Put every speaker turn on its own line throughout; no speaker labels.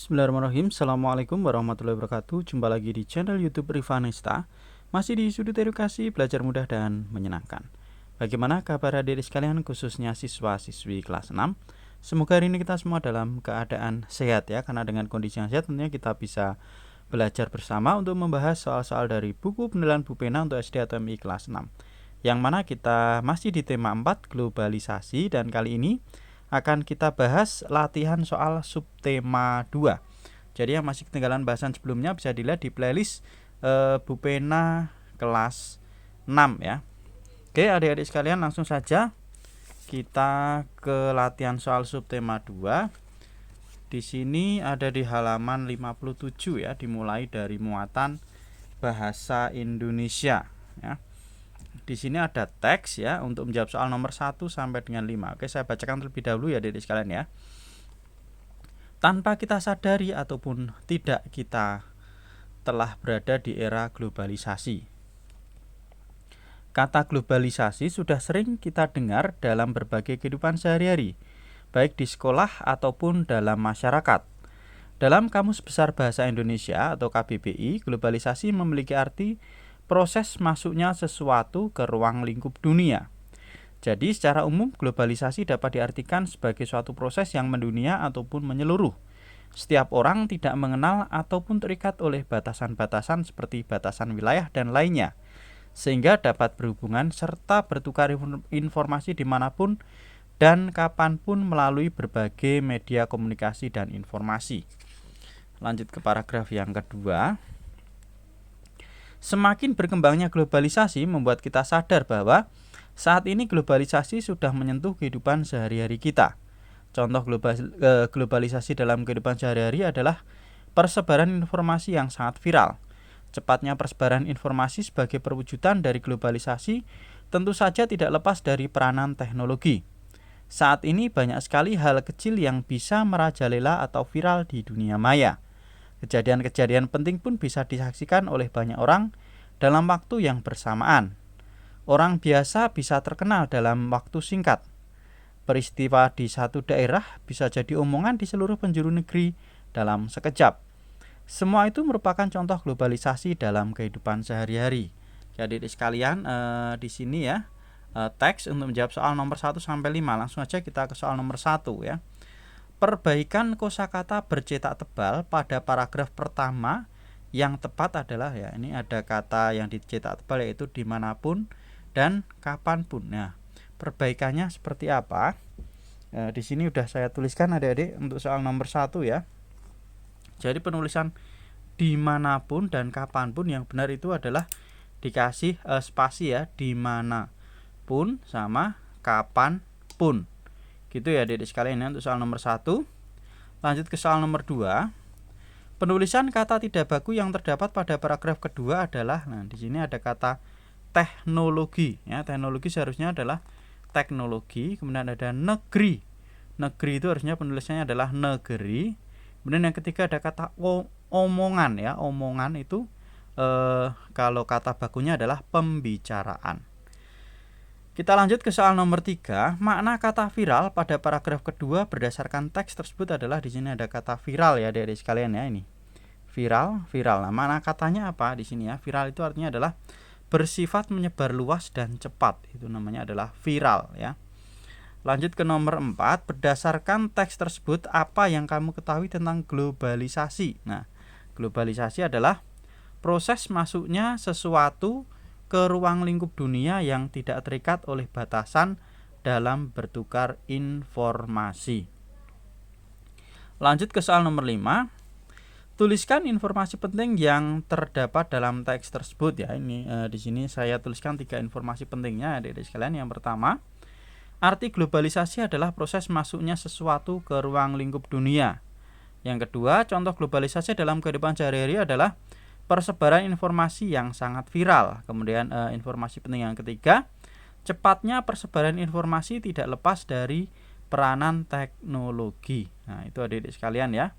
Bismillahirrahmanirrahim. Assalamualaikum warahmatullahi wabarakatuh. Jumpa lagi di channel YouTube Rivanesta. Masih di sudut edukasi, belajar mudah dan menyenangkan. Bagaimana kabar adik-adik sekalian, khususnya siswa-siswi kelas 6? Semoga hari ini kita semua dalam keadaan sehat ya. Karena dengan kondisi yang sehat tentunya kita bisa belajar bersama untuk membahas soal-soal dari buku penilaian Bu Pena untuk SD atau MI kelas 6. Yang mana kita masih di tema 4, globalisasi, dan kali ini akan kita bahas latihan soal subtema 2. Jadi yang masih ketinggalan bahasan sebelumnya bisa dilihat di playlist Bu Pena kelas 6 ya. Oke, adik-adik sekalian, langsung saja kita ke latihan soal subtema 2. Di sini ada di halaman 57 ya, dimulai dari muatan bahasa Indonesia ya. Di sini ada teks ya untuk menjawab soal nomor 1 sampai dengan 5. Oke, saya bacakan terlebih dahulu ya adik-adik sekalian ya. Tanpa kita sadari ataupun tidak, kita telah berada di era globalisasi. Kata globalisasi sudah sering kita dengar dalam berbagai kehidupan sehari-hari, baik di sekolah ataupun dalam masyarakat. Dalam Kamus Besar Bahasa Indonesia atau KBBI, globalisasi memiliki arti proses masuknya sesuatu ke ruang lingkup dunia. Jadi secara umum globalisasi dapat diartikan sebagai suatu proses yang mendunia ataupun menyeluruh. Setiap orang tidak mengenal ataupun terikat oleh batasan-batasan seperti batasan wilayah dan lainnya, sehingga dapat berhubungan serta bertukar informasi dimanapun dan kapanpun melalui berbagai media komunikasi dan informasi. Lanjut ke paragraf yang kedua. Semakin berkembangnya globalisasi membuat kita sadar bahwa saat ini globalisasi sudah menyentuh kehidupan sehari-hari kita. Contoh globalisasi dalam kehidupan sehari-hari adalah persebaran informasi yang sangat viral. Cepatnya persebaran informasi sebagai perwujudan dari globalisasi tentu saja tidak lepas dari peranan teknologi. Saat ini banyak sekali hal kecil yang bisa merajalela atau viral di dunia maya. Kejadian-kejadian penting pun bisa disaksikan oleh banyak orang dalam waktu yang bersamaan. Orang biasa bisa terkenal dalam waktu singkat. Peristiwa di satu daerah bisa jadi omongan di seluruh penjuru negeri dalam sekejap. Semua itu merupakan contoh globalisasi dalam kehidupan sehari-hari. Jadi sekalian di sini ya teks untuk menjawab soal nomor 1 sampai 5. Langsung aja kita ke soal nomor 1 ya. Perbaikan kosakata bercetak tebal pada paragraf pertama yang tepat adalah ya, ini ada kata yang dicetak tebal yaitu dimanapun dan kapanpun. Nah, perbaikannya seperti apa? Di sini udah saya tuliskan adik-adik untuk soal nomor 1 ya. Jadi penulisan dimanapun dan kapanpun yang benar itu adalah dikasih spasi ya, dimanapun sama kapanpun. Gitu ya adik-adik sekalian ya untuk soal nomor 1. Lanjut ke soal nomor 2. Penulisan kata tidak baku yang terdapat pada paragraf kedua adalah, nah di sini ada kata teknologi ya. Teknologi seharusnya adalah teknologi, kemudian ada negeri. Negeri itu harusnya penulisannya adalah negeri. Kemudian yang ketiga ada kata omongan ya. Omongan itu kalau kata bakunya adalah pembicaraan. Kita lanjut ke soal nomor 3. Makna kata viral pada paragraf kedua berdasarkan teks tersebut adalah, di sini ada kata viral ya dari sekalian ya, ini. Viral. Nah, makna katanya apa di sini ya? Viral itu artinya adalah bersifat menyebar luas dan cepat. Itu namanya adalah viral ya. Lanjut ke nomor 4. Berdasarkan teks tersebut apa yang kamu ketahui tentang globalisasi? Nah, globalisasi adalah proses masuknya sesuatu ke ruang lingkup dunia yang tidak terikat oleh batasan dalam bertukar informasi. Lanjut ke soal nomor 5. Tuliskan informasi penting yang terdapat dalam teks tersebut ya. Ini di sini saya tuliskan 3 informasi pentingnya adik-adik sekalian. Yang pertama, arti globalisasi adalah proses masuknya sesuatu ke ruang lingkup dunia. Yang kedua, contoh globalisasi dalam kehidupan sehari-hari adalah persebaran informasi yang sangat viral. Kemudian informasi penting yang ketiga, cepatnya persebaran informasi tidak lepas dari peranan teknologi. Nah, itu adik-adik sekalian ya,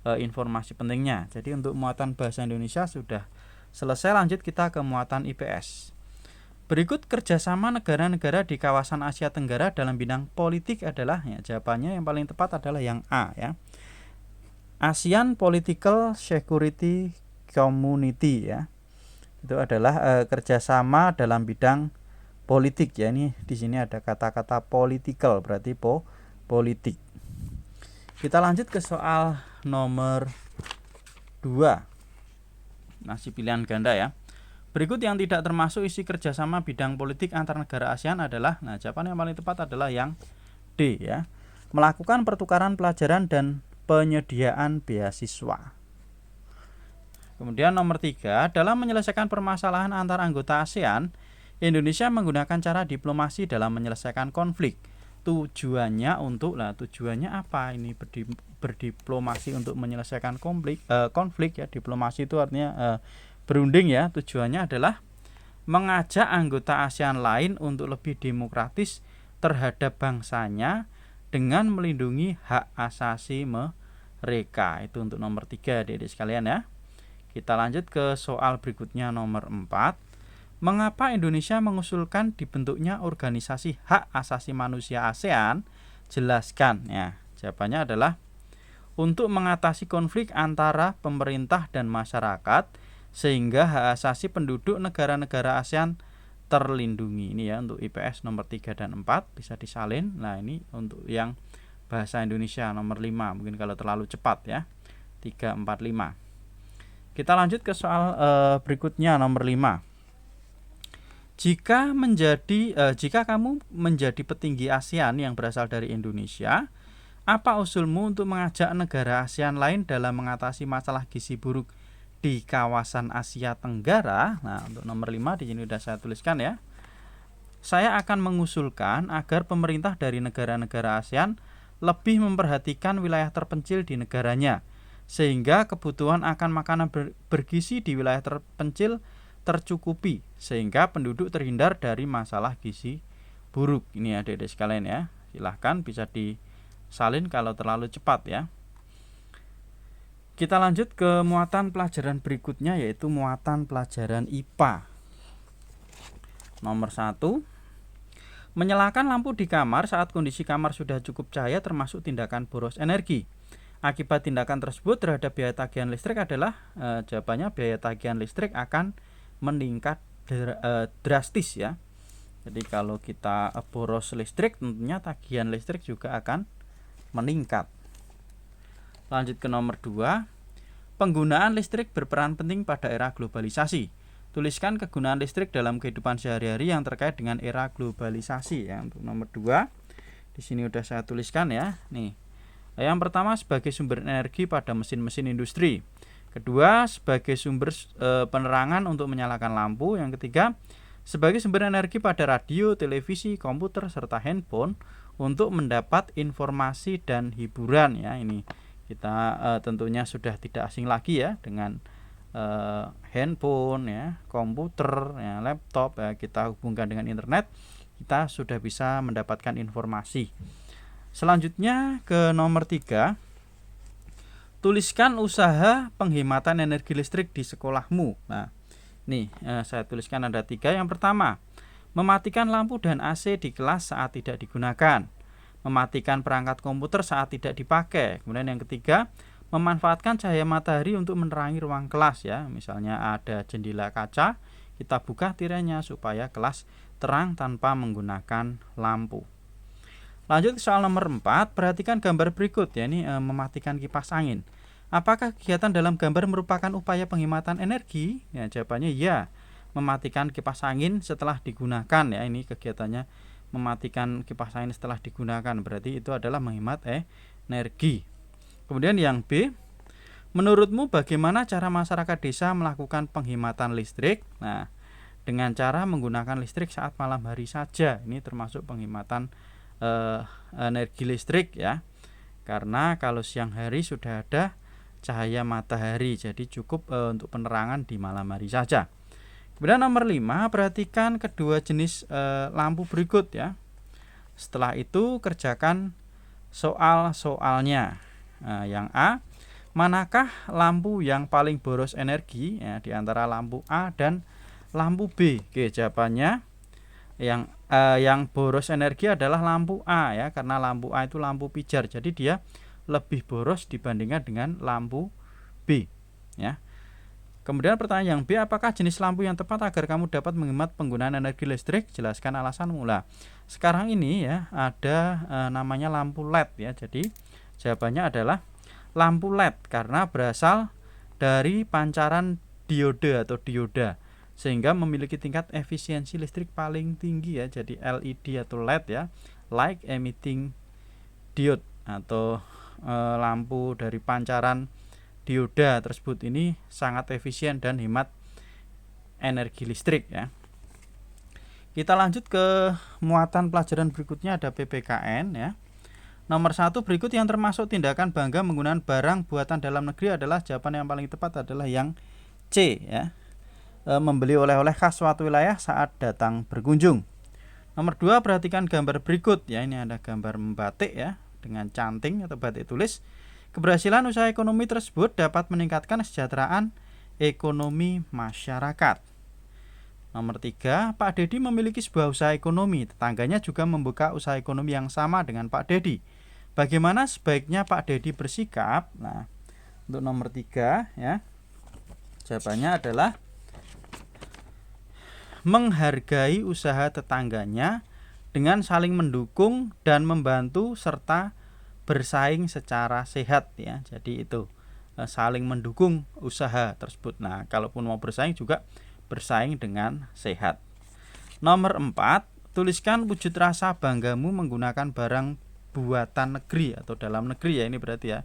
informasi pentingnya. Jadi untuk muatan bahasa Indonesia sudah selesai. Lanjut kita ke muatan IPS. Berikut kerjasama negara-negara di kawasan Asia Tenggara dalam bidang politik adalah, ya, jawabannya yang paling tepat adalah yang A ya. ASEAN Political Security Community ya. Itu adalah kerjasama dalam bidang politik ya. Ini di sini ada kata-kata political, berarti politik. Kita lanjut ke soal nomor 2. Masih pilihan ganda ya. Berikut yang tidak termasuk isi kerjasama bidang politik antar negara ASEAN adalah, nah jawaban yang paling tepat adalah yang D ya. Melakukan pertukaran pelajaran dan penyediaan beasiswa. Kemudian nomor 3, dalam menyelesaikan permasalahan antar anggota ASEAN, Indonesia menggunakan cara diplomasi dalam menyelesaikan konflik. Tujuannya apa ini berdiplomasi untuk menyelesaikan konflik ya. Diplomasi itu artinya berunding ya. Tujuannya adalah mengajak anggota ASEAN lain untuk lebih demokratis terhadap bangsanya dengan melindungi hak asasi mereka. Itu untuk nomor 3 adik-adik sekalian ya. Kita lanjut ke soal berikutnya nomor 4. Mengapa Indonesia mengusulkan dibentuknya organisasi hak asasi manusia ASEAN? Jelaskan ya. Jawabannya adalah untuk mengatasi konflik antara pemerintah dan masyarakat sehingga hak asasi penduduk negara-negara ASEAN terlindungi. Ini ya untuk IPS nomor 3 dan 4 bisa disalin. Nah, ini untuk yang bahasa Indonesia nomor 5. Mungkin kalau terlalu cepat ya. 3, 4, 5. Kita lanjut ke soal berikutnya nomor 5. Jika kamu menjadi petinggi ASEAN yang berasal dari Indonesia, apa usulmu untuk mengajak negara ASEAN lain dalam mengatasi masalah gizi buruk di kawasan Asia Tenggara? Nah, untuk nomor 5 di sini sudah saya tuliskan ya. Saya akan mengusulkan agar pemerintah dari negara-negara ASEAN lebih memperhatikan wilayah terpencil di negaranya, sehingga kebutuhan akan makanan bergizi di wilayah terpencil tercukupi, sehingga penduduk terhindar dari masalah gizi buruk. Ini adik-adik sekalian ya. Silahkan bisa disalin kalau terlalu cepat ya. Kita lanjut ke muatan pelajaran berikutnya, yaitu muatan pelajaran IPA. Nomor 1. Menyalakan lampu di kamar saat kondisi kamar sudah cukup cahaya termasuk tindakan boros energi. Akibat tindakan tersebut terhadap biaya tagihan listrik adalah jawabannya biaya tagihan listrik akan meningkat drastis ya. Jadi kalau kita boros listrik, tentunya tagihan listrik juga akan meningkat. Lanjut ke nomor 2. Penggunaan listrik berperan penting pada era globalisasi. Tuliskan kegunaan listrik dalam kehidupan sehari-hari yang terkait dengan era globalisasi ya. Untuk nomor 2 di sini udah saya tuliskan ya. Nih. Yang pertama sebagai sumber energi pada mesin-mesin industri. Kedua sebagai sumber penerangan untuk menyalakan lampu. Yang ketiga sebagai sumber energi pada radio, televisi, komputer serta handphone untuk mendapat informasi dan hiburan ya. Ini kita tentunya sudah tidak asing lagi ya dengan handphone ya, komputer ya, laptop ya, kita hubungkan dengan internet, kita sudah bisa mendapatkan informasi. Selanjutnya ke nomor 3. Tuliskan usaha penghematan energi listrik di sekolahmu. Nah, nih saya tuliskan ada 3. Yang pertama, mematikan lampu dan AC di kelas saat tidak digunakan. Mematikan perangkat komputer saat tidak dipakai. Kemudian yang ketiga, memanfaatkan cahaya matahari untuk menerangi ruang kelas ya. Misalnya ada jendela kaca, kita buka tirainya supaya kelas terang tanpa menggunakan lampu. Lanjut ke soal nomor 4, perhatikan gambar berikut ya, ini mematikan kipas angin. Apakah kegiatan dalam gambar merupakan upaya penghematan energi? Ya, jawabannya ya. Mematikan kipas angin setelah digunakan ya, ini kegiatannya mematikan kipas angin setelah digunakan, berarti itu adalah menghemat energi. Kemudian yang B, menurutmu bagaimana cara masyarakat desa melakukan penghematan listrik? Nah, dengan cara menggunakan listrik saat malam hari saja. Ini termasuk penghematan energi listrik ya, karena kalau siang hari sudah ada cahaya matahari, jadi cukup untuk penerangan di malam hari saja. Kemudian nomor 5, perhatikan kedua jenis lampu berikut ya. Setelah itu kerjakan soal-soalnya. Yang A, manakah lampu yang paling boros energi ya, di antara lampu A dan lampu B? Oke, jawabannya yang boros energi adalah lampu A ya, karena lampu A itu lampu pijar, jadi dia lebih boros dibandingkan dengan lampu B, ya. Kemudian pertanyaan yang B, apakah jenis lampu yang tepat agar kamu dapat menghemat penggunaan energi listrik? Jelaskan alasanmu. Lah, sekarang ini ya ada namanya lampu LED ya. Jadi jawabannya adalah lampu LED karena berasal dari pancaran diode atau dioda sehingga memiliki tingkat efisiensi listrik paling tinggi ya. Jadi LED atau LED ya, light emitting diode atau lampu dari pancaran dioda tersebut ini sangat efisien dan hemat energi listrik ya. Kita lanjut ke muatan pelajaran berikutnya, ada PPKN ya. Nomor 1, berikut yang termasuk tindakan bangga menggunakan barang buatan dalam negeri adalah, jawaban yang paling tepat adalah yang C ya. Membeli oleh-oleh khas suatu wilayah saat datang berkunjung. Nomor 2, perhatikan gambar berikut ya. Ini ada gambar membatik ya dengan canting atau batik tulis. Keberhasilan usaha ekonomi tersebut dapat meningkatkan kesejahteraan ekonomi masyarakat. Nomor 3, Pak Dedi memiliki sebuah usaha ekonomi. Tetangganya juga membuka usaha ekonomi yang sama dengan Pak Dedi. Bagaimana sebaiknya Pak Dedi bersikap? Nah, untuk nomor 3 ya, jawabannya adalah menghargai usaha tetangganya dengan saling mendukung dan membantu serta bersaing secara sehat ya. Jadi itu saling mendukung usaha tersebut. Nah, kalaupun mau bersaing juga bersaing dengan sehat. Nomor 4, tuliskan wujud rasa banggamu menggunakan barang buatan negeri atau dalam negeri ya, ini berarti ya.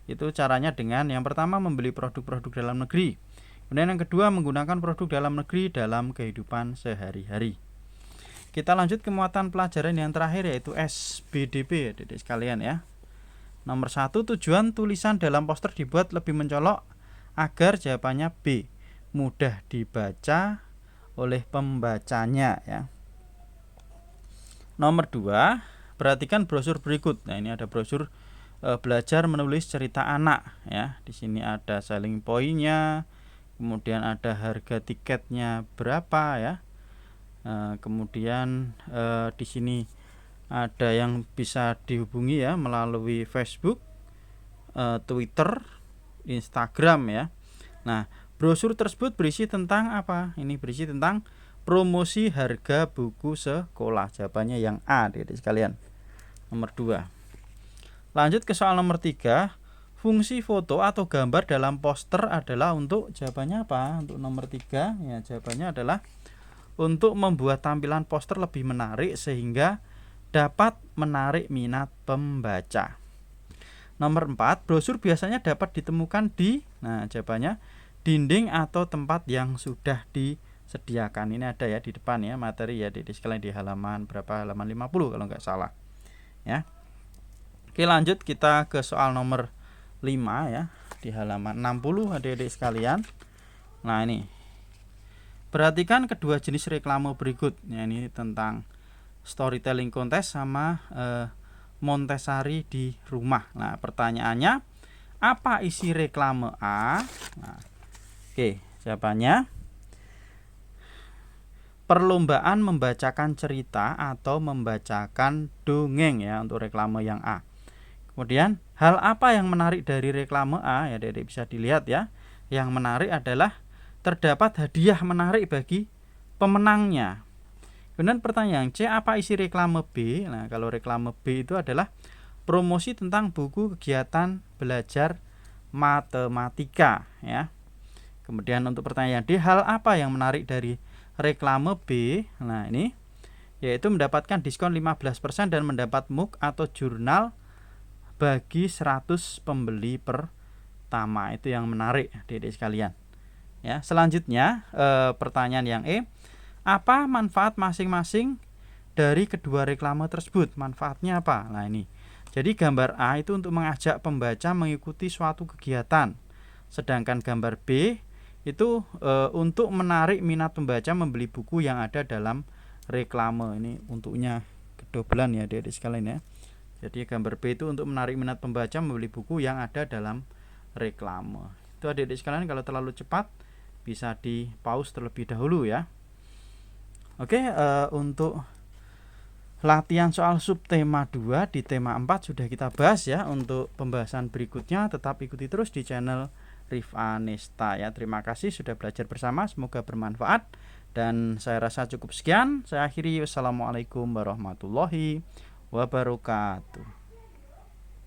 Itu caranya dengan yang pertama membeli produk-produk dalam negeri. Kemudian yang kedua menggunakan produk dalam negeri dalam kehidupan sehari-hari. Kita lanjut ke muatan pelajaran yang terakhir yaitu SBDP ya, Dedek sekalian ya. Nomor 1, tujuan tulisan dalam poster dibuat lebih mencolok agar, jawabannya B, mudah dibaca oleh pembacanya ya. Nomor 2, perhatikan brosur berikut. Nah, ini ada brosur belajar menulis cerita anak ya. Di sini ada selling point-nya, kemudian ada harga tiketnya berapa ya. Kemudian di sini ada yang bisa dihubungi ya melalui Facebook, Twitter, Instagram ya. Nah, brosur tersebut berisi tentang apa? Ini berisi tentang promosi harga buku sekolah. Jawabannya yang A, Dedek sekalian. Nomor 2. Lanjut ke soal nomor 3. Fungsi foto atau gambar dalam poster adalah untuk, jawabannya apa? Untuk nomor 3 ya, jawabannya adalah untuk membuat tampilan poster lebih menarik sehingga dapat menarik minat pembaca. Nomor 4, brosur biasanya dapat ditemukan di, nah jawabannya, dinding atau tempat yang sudah disediakan. Ini ada ya di depan ya materi ya, di sekalian di halaman berapa, halaman 50 kalau nggak salah ya. Oke, lanjut kita ke soal nomor 5 ya, di halaman 60 adik-adik sekalian. Nah, ini perhatikan kedua jenis reklame berikut ya, ini tentang storytelling contest sama Montessori di rumah. Nah, pertanyaannya, apa isi reklame A? Nah, oke, jawabannya perlombaan membacakan cerita atau membacakan dongeng ya untuk reklame yang A. Kemudian, hal apa yang menarik dari reklame A? Ya, Dedek bisa dilihat ya. Yang menarik adalah terdapat hadiah menarik bagi pemenangnya. Kemudian pertanyaan C, apa isi reklame B? Nah, kalau reklame B itu adalah promosi tentang buku kegiatan belajar matematika ya. Kemudian untuk pertanyaan D, hal apa yang menarik dari reklame B? Nah, ini yaitu mendapatkan diskon 15% dan mendapat mug atau jurnal bagi 100 pembeli pertama. Itu yang menarik, Dedek sekalian. Ya, selanjutnya pertanyaan yang E, apa manfaat masing-masing dari kedua reklame tersebut? Manfaatnya apa? Nah, ini. Jadi gambar A itu untuk mengajak pembaca mengikuti suatu kegiatan. Sedangkan gambar B itu untuk menarik minat pembaca membeli buku yang ada dalam reklame. Ini untuknya kedobelan ya, Adik-adik sekalian ya. Jadi gambar B itu untuk menarik minat pembaca membeli buku yang ada dalam reklame. Itu Adik-adik sekalian, kalau terlalu cepat bisa di pause terlebih dahulu ya. Oke, untuk latihan soal subtema 2 di tema 4 sudah kita bahas ya. Untuk pembahasan berikutnya tetap ikuti terus di channel Rif'a Nesta ya. Terima kasih sudah belajar bersama, semoga bermanfaat. Dan saya rasa cukup sekian. Saya akhiri. Wassalamualaikum warahmatullahi wabarakatuh.